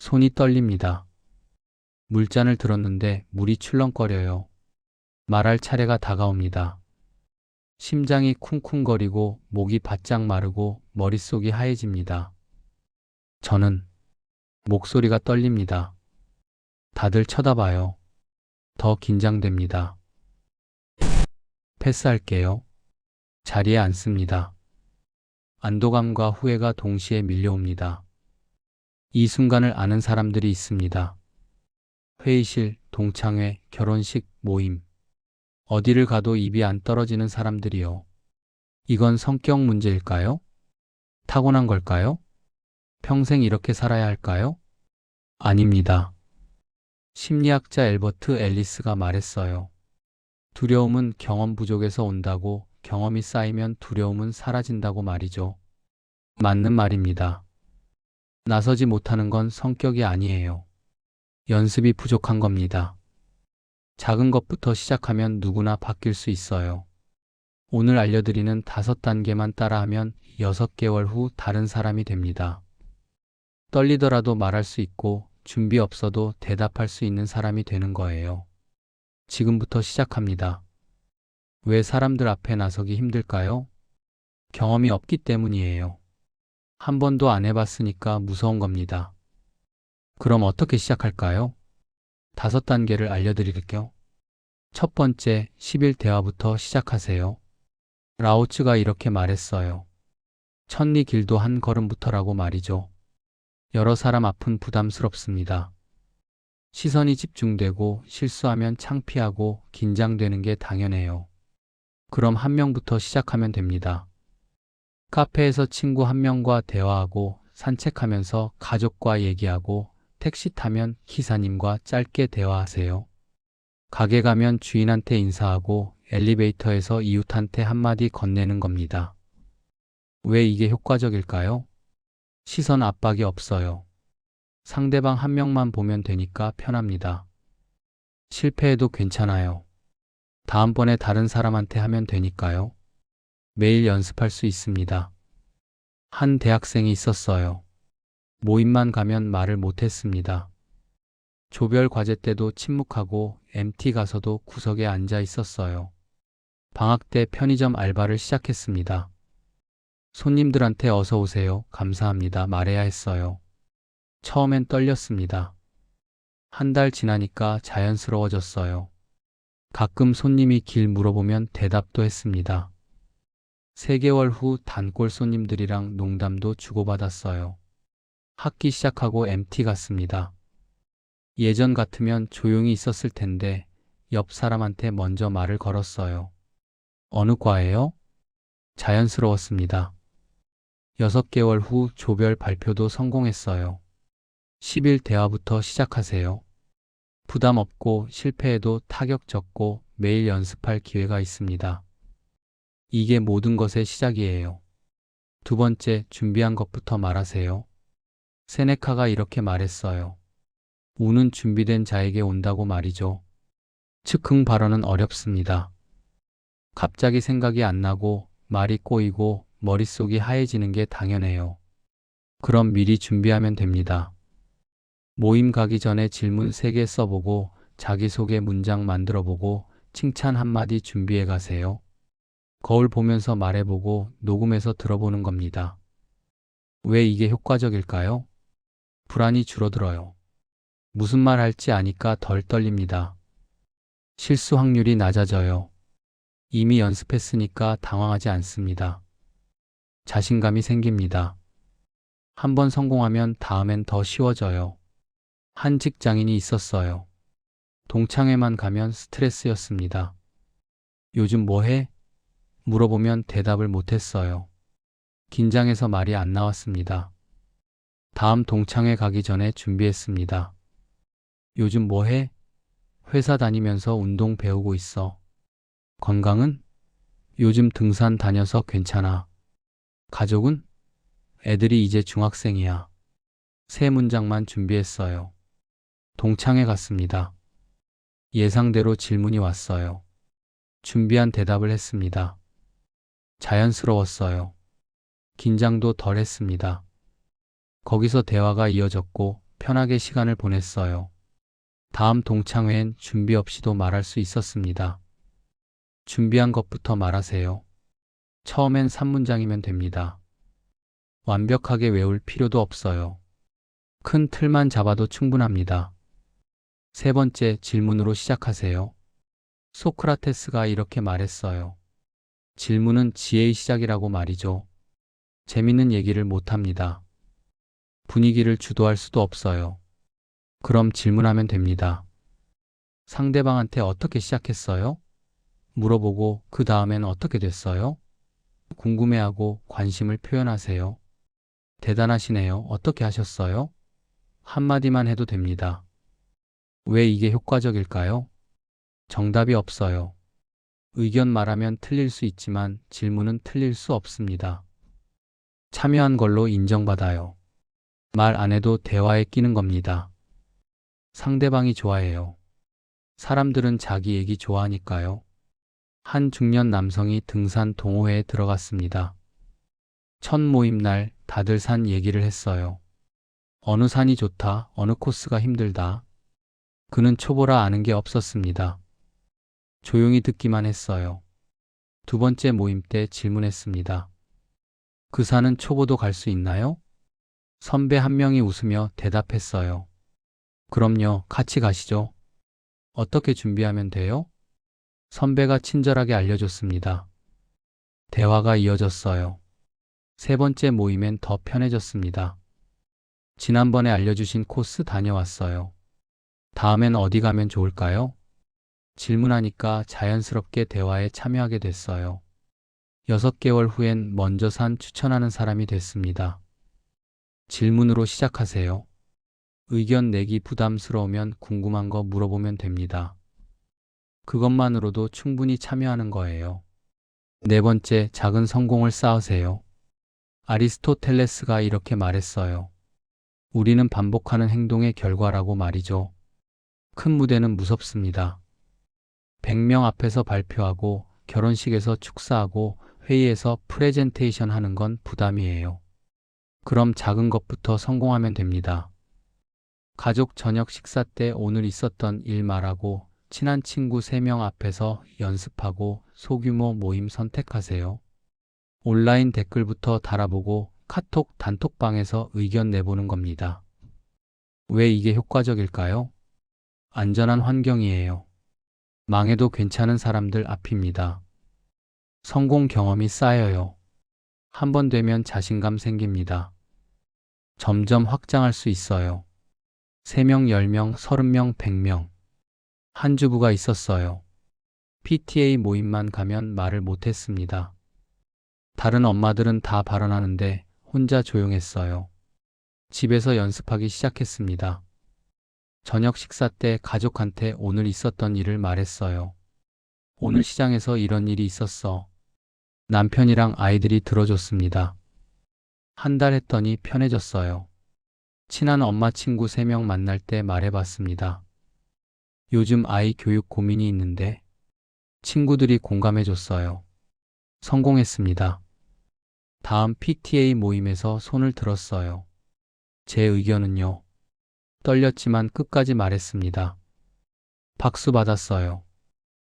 손이 떨립니다. 물잔을 들었는데 물이 출렁거려요. 말할 차례가 다가옵니다. 심장이 쿵쿵거리고 목이 바짝 마르고 머릿속이 하얘집니다. 저는 목소리가 떨립니다. 다들 쳐다봐요. 더 긴장됩니다. 패스할게요. 자리에 앉습니다. 안도감과 후회가 동시에 밀려옵니다. 이 순간을 아는 사람들이 있습니다. 회의실, 동창회, 결혼식, 모임. 어디를 가도 입이 안 떨어지는 사람들이요. 이건 성격 문제일까요? 타고난 걸까요? 평생 이렇게 살아야 할까요? 아닙니다. 심리학자 엘버트 앨리스가 말했어요. 두려움은 경험 부족에서 온다고, 경험이 쌓이면 두려움은 사라진다고 말이죠. 맞는 말입니다. 나서지 못하는 건 성격이 아니에요. 연습이 부족한 겁니다. 작은 것부터 시작하면 누구나 바뀔 수 있어요. 오늘 알려드리는 5단계만 따라하면 6개월 후 다른 사람이 됩니다. 떨리더라도 말할 수 있고 준비 없어도 대답할 수 있는 사람이 되는 거예요. 지금부터 시작합니다. 왜 사람들 앞에 나서기 힘들까요? 경험이 없기 때문이에요. 한 번도 안 해봤으니까 무서운 겁니다. 그럼 어떻게 시작할까요? 5단계를 알려드릴게요. 첫 번째, 10일 대화부터 시작하세요. 라오츠가 이렇게 말했어요. 천리 길도 한 걸음부터라고 말이죠. 여러 사람 앞은 부담스럽습니다. 시선이 집중되고 실수하면 창피하고 긴장되는 게 당연해요. 그럼 한 명부터 시작하면 됩니다. 카페에서 친구 한 명과 대화하고 산책하면서 가족과 얘기하고 택시 타면 기사님과 짧게 대화하세요. 가게 가면 주인한테 인사하고 엘리베이터에서 이웃한테 한마디 건네는 겁니다. 왜 이게 효과적일까요? 시선 압박이 없어요. 상대방 한 명만 보면 되니까 편합니다. 실패해도 괜찮아요. 다음번에 다른 사람한테 하면 되니까요. 매일 연습할 수 있습니다. 한 대학생이 있었어요. 모임만 가면 말을 못했습니다. 조별 과제 때도 침묵하고 MT 가서도 구석에 앉아 있었어요. 방학 때 편의점 알바를 시작했습니다. 손님들한테 어서 오세요, 감사합니다 말해야 했어요. 처음엔 떨렸습니다. 한 달 지나니까 자연스러워졌어요. 가끔 손님이 길 물어보면 대답도 했습니다. 3개월 후 단골 손님들이랑 농담도 주고받았어요. 학기 시작하고 MT 갔습니다. 예전 같으면 조용히 있었을 텐데 옆 사람한테 먼저 말을 걸었어요. 어느 과예요? 자연스러웠습니다. 6개월 후 조별 발표도 성공했어요. 10일 대화부터 시작하세요. 부담 없고 실패해도 타격 적고 매일 연습할 기회가 있습니다. 이게 모든 것의 시작이에요. 두 번째, 준비한 것부터 말하세요. 세네카가 이렇게 말했어요. 운은 준비된 자에게 온다고 말이죠. 즉흥 발언은 어렵습니다. 갑자기 생각이 안 나고 말이 꼬이고 머릿속이 하얘지는 게 당연해요. 그럼 미리 준비하면 됩니다. 모임 가기 전에 질문 3개 써보고 자기소개 문장 만들어보고 칭찬 한마디 준비해 가세요. 거울 보면서 말해보고 녹음해서 들어보는 겁니다. 왜 이게 효과적일까요? 불안이 줄어들어요. 무슨 말 할지 아니까 덜 떨립니다. 실수 확률이 낮아져요. 이미 연습했으니까 당황하지 않습니다. 자신감이 생깁니다. 한 번 성공하면 다음엔 더 쉬워져요. 한 직장인이 있었어요. 동창회만 가면 스트레스였습니다. 요즘 뭐 해? 물어보면 대답을 못했어요. 긴장해서 말이 안 나왔습니다. 다음 동창회 가기 전에 준비했습니다. 요즘 뭐 해? 회사 다니면서 운동 배우고 있어. 건강은? 요즘 등산 다녀서 괜찮아. 가족은? 애들이 이제 중학생이야. 3문장만 준비했어요. 동창회 갔습니다. 예상대로 질문이 왔어요. 준비한 대답을 했습니다. 자연스러웠어요. 긴장도 덜 했습니다. 거기서 대화가 이어졌고 편하게 시간을 보냈어요. 다음 동창회엔 준비 없이도 말할 수 있었습니다. 준비한 것부터 말하세요. 처음엔 3문장이면 됩니다. 완벽하게 외울 필요도 없어요. 큰 틀만 잡아도 충분합니다. 세 번째, 질문으로 시작하세요. 소크라테스가 이렇게 말했어요. 질문은 지혜의 시작이라고 말이죠. 재밌는 얘기를 못합니다. 분위기를 주도할 수도 없어요. 그럼 질문하면 됩니다. 상대방한테 어떻게 시작했어요? 물어보고 그 다음엔 어떻게 됐어요? 궁금해하고 관심을 표현하세요. 대단하시네요. 어떻게 하셨어요? 한마디만 해도 됩니다. 왜 이게 효과적일까요? 정답이 없어요. 의견 말하면 틀릴 수 있지만 질문은 틀릴 수 없습니다. 참여한 걸로 인정받아요. 말 안 해도 대화에 끼는 겁니다. 상대방이 좋아해요. 사람들은 자기 얘기 좋아하니까요. 한 중년 남성이 등산 동호회에 들어갔습니다. 첫 모임 날 다들 산 얘기를 했어요. 어느 산이 좋다, 어느 코스가 힘들다. 그는 초보라 아는 게 없었습니다. 조용히 듣기만 했어요. 두 번째 모임 때 질문했습니다. 그 산은 초보도 갈 수 있나요? 선배 한 명이 웃으며 대답했어요. 그럼요, 같이 가시죠. 어떻게 준비하면 돼요? 선배가 친절하게 알려줬습니다. 대화가 이어졌어요. 세 번째 모임엔 더 편해졌습니다. 지난번에 알려주신 코스 다녀왔어요. 다음엔 어디 가면 좋을까요? 질문하니까 자연스럽게 대화에 참여하게 됐어요. 6개월 후엔 먼저 산 추천하는 사람이 됐습니다. 질문으로 시작하세요. 의견 내기 부담스러우면 궁금한 거 물어보면 됩니다. 그것만으로도 충분히 참여하는 거예요. 네 번째, 작은 성공을 쌓으세요. 아리스토텔레스가 이렇게 말했어요. 우리는 반복하는 행동의 결과라고 말이죠. 큰 무대는 무섭습니다. 100명 앞에서 발표하고 결혼식에서 축사하고 회의에서 프레젠테이션 하는 건 부담이에요. 그럼 작은 것부터 성공하면 됩니다. 가족 저녁 식사 때 오늘 있었던 일 말하고 친한 친구 3명 앞에서 연습하고 소규모 모임 선택하세요. 온라인 댓글부터 달아보고 카톡 단톡방에서 의견 내보는 겁니다. 왜 이게 효과적일까요? 안전한 환경이에요. 망해도 괜찮은 사람들 앞입니다. 성공 경험이 쌓여요. 한 번 되면 자신감 생깁니다. 점점 확장할 수 있어요. 3명, 10명, 30명, 100명. 한 주부가 있었어요. PTA 모임만 가면 말을 못했습니다. 다른 엄마들은 다 발언하는데 혼자 조용했어요. 집에서 연습하기 시작했습니다. 저녁 식사 때 가족한테 오늘 있었던 일을 말했어요. 오늘 시장에서 이런 일이 있었어. 남편이랑 아이들이 들어줬습니다. 한 달 했더니 편해졌어요. 친한 엄마 친구 3명 만날 때 말해봤습니다. 요즘 아이 교육 고민이 있는데 친구들이 공감해줬어요. 성공했습니다. 다음 PTA 모임에서 손을 들었어요. 제 의견은요. 떨렸지만 끝까지 말했습니다. 박수 받았어요.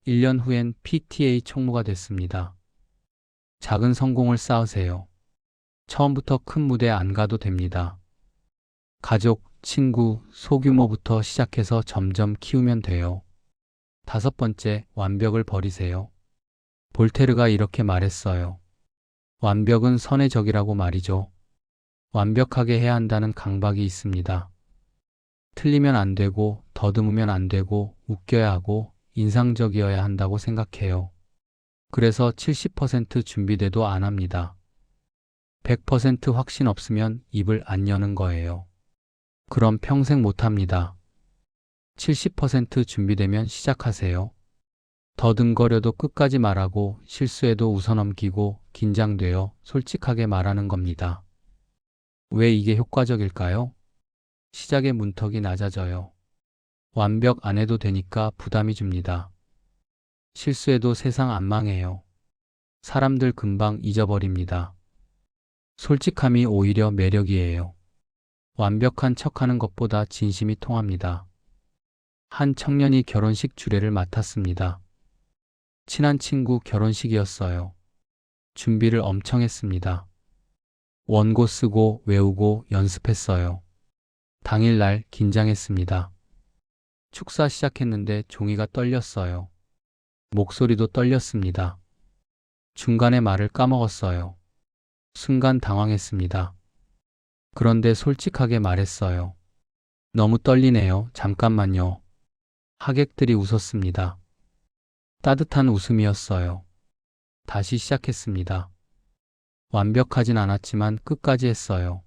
1년 후엔 PTA 총무가 됐습니다. 작은 성공을 쌓으세요. 처음부터 큰 무대 안 가도 됩니다. 가족, 친구, 소규모부터 시작해서 점점 키우면 돼요. 5번째, 완벽을 버리세요. 볼테르가 이렇게 말했어요. 완벽은 선의 적이라고 말이죠. 완벽하게 해야 한다는 강박이 있습니다. 틀리면 안 되고, 더듬으면 안 되고, 웃겨야 하고, 인상적이어야 한다고 생각해요. 그래서 70% 준비돼도 안 합니다. 100% 확신 없으면 입을 안 여는 거예요. 그럼 평생 못 합니다. 70% 준비되면 시작하세요. 더듬거려도 끝까지 말하고 실수해도 웃어넘기고 긴장되어 솔직하게 말하는 겁니다. 왜 이게 효과적일까요? 시작의 문턱이 낮아져요. 완벽 안 해도 되니까 부담이 줍니다. 실수해도 세상 안 망해요. 사람들 금방 잊어버립니다. 솔직함이 오히려 매력이에요. 완벽한 척하는 것보다 진심이 통합니다. 한 청년이 결혼식 주례를 맡았습니다. 친한 친구 결혼식이었어요. 준비를 엄청 했습니다. 원고 쓰고 외우고 연습했어요. 당일날 긴장했습니다. 축사 시작했는데 종이가 떨렸어요. 목소리도 떨렸습니다. 중간에 말을 까먹었어요. 순간 당황했습니다. 그런데 솔직하게 말했어요. 너무 떨리네요. 잠깐만요. 하객들이 웃었습니다. 따뜻한 웃음이었어요. 다시 시작했습니다. 완벽하진 않았지만 끝까지 했어요.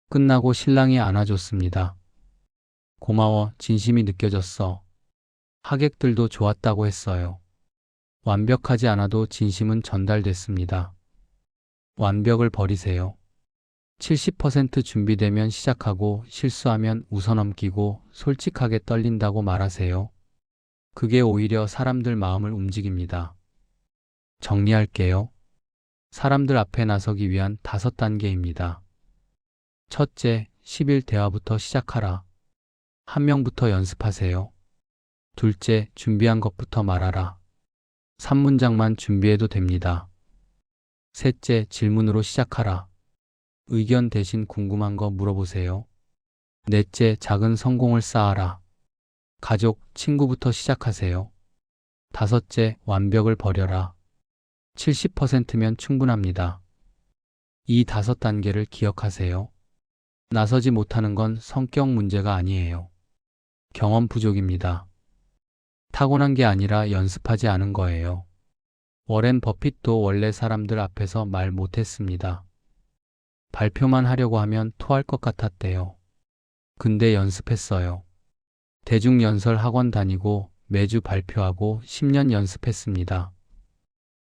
끝나고 신랑이 안아줬습니다. 고마워, 진심이 느껴졌어. 하객들도 좋았다고 했어요. 완벽하지 않아도 진심은 전달됐습니다. 완벽을 버리세요. 70% 준비되면 시작하고 실수하면 웃어넘기고 솔직하게 떨린다고 말하세요. 그게 오히려 사람들 마음을 움직입니다. 정리할게요. 사람들 앞에 나서기 위한 5단계입니다. 첫째, 10일 대화부터 시작하라. 한 명부터 연습하세요. 둘째, 준비한 것부터 말하라. 3문장만 준비해도 됩니다. 셋째, 질문으로 시작하라. 의견 대신 궁금한 거 물어보세요. 넷째, 작은 성공을 쌓아라. 가족, 친구부터 시작하세요. 다섯째, 완벽을 버려라. 70%면 충분합니다. 이 5단계를 기억하세요. 나서지 못하는 건 성격 문제가 아니에요. 경험 부족입니다. 타고난 게 아니라 연습하지 않은 거예요. 워렌 버핏도 원래 사람들 앞에서 말 못했습니다. 발표만 하려고 하면 토할 것 같았대요. 근데 연습했어요. 대중연설 학원 다니고 매주 발표하고 10년 연습했습니다.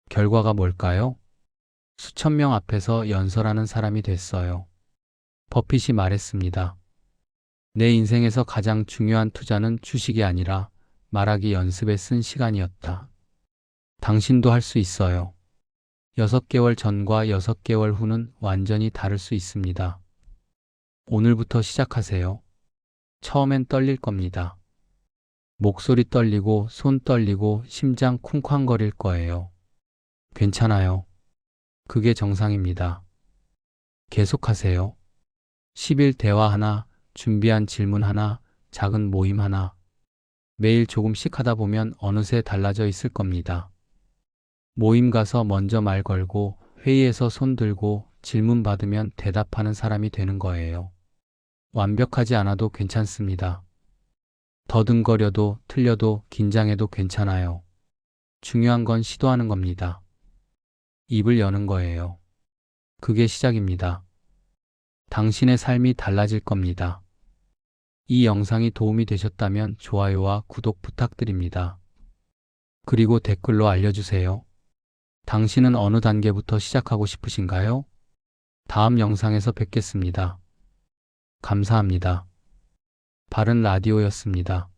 결과가 뭘까요? 수천 명 앞에서 연설하는 사람이 됐어요. 버핏이 말했습니다. 내 인생에서 가장 중요한 투자는 주식이 아니라 말하기 연습에 쓴 시간이었다. 당신도 할 수 있어요. 6개월 전과 6개월 후는 완전히 다를 수 있습니다. 오늘부터 시작하세요. 처음엔 떨릴 겁니다. 목소리 떨리고 손 떨리고 심장 쿵쾅거릴 거예요. 괜찮아요. 그게 정상입니다. 계속하세요. 10일 대화 하나, 준비한 질문 하나, 작은 모임 하나. 매일 조금씩 하다 보면 어느새 달라져 있을 겁니다. 모임 가서 먼저 말 걸고 회의에서 손 들고 질문 받으면 대답하는 사람이 되는 거예요. 완벽하지 않아도 괜찮습니다. 더듬거려도 틀려도 긴장해도 괜찮아요. 중요한 건 시도하는 겁니다. 입을 여는 거예요. 그게 시작입니다. 당신의 삶이 달라질 겁니다. 이 영상이 도움이 되셨다면 좋아요와 구독 부탁드립니다. 그리고 댓글로 알려주세요. 당신은 어느 단계부터 시작하고 싶으신가요? 다음 영상에서 뵙겠습니다. 감사합니다. 바른 라디오였습니다.